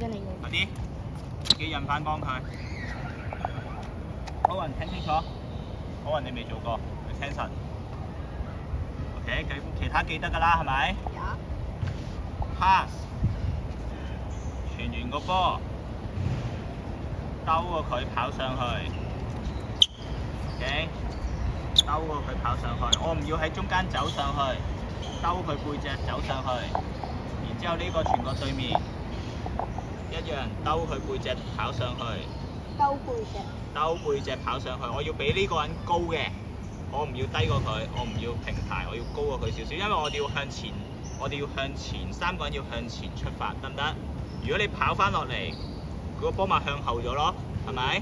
間嚟嘅。快啲，自己印翻幫佢。歐雲聽清楚，歐雲你未做過，你聽實。OK， 其他記得㗎啦，係咪？有。pass， 傳完個波，兜過佢跑上去。OK， 兜過佢跑上去，我唔要喺中間走上去，兜佢背脊走上去，然之後呢個傳過對面，一樣兜佢背脊跑上去。兜背脊。兜背脊跑上去，我要比呢個人高嘅，我唔要低過佢，我唔要平排，我要高過佢少少，因為我哋要向前，三個人要向前出發，得唔得？如果你跑翻落嚟，佢個波咪向後咗咯，係咪？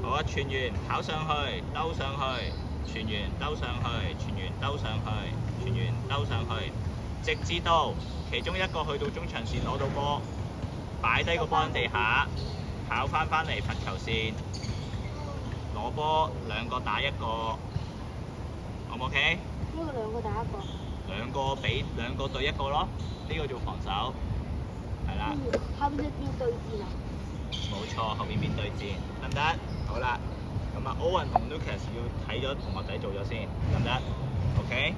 好啊，傳完跑上去，兜上去，傳完兜上去，傳完兜上去，傳完兜上去，直至到其中一個去到中場線攞到波，擺低個波喺地下。跑翻嚟罰球線，攞波兩個打一個，好唔 OK？呢個兩個打一個。兩個對一個咯，呢個做防守，係啦。後邊變對戰啊？冇錯，後面變對戰，得唔得？好啦，咁啊，Owen 同 Lucas 要睇咗同學仔做咗先，得唔得 ？OK？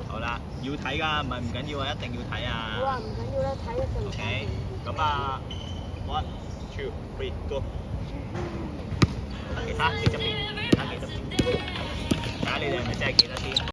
好啦，要睇㗎，唔係唔緊要啊，一定要睇啊。好啊，唔緊要啦，睇一陣。OK， 咁啊 ，1 2 3 go。其他記得邊？其他記得邊？睇下你哋係咪真係記得先。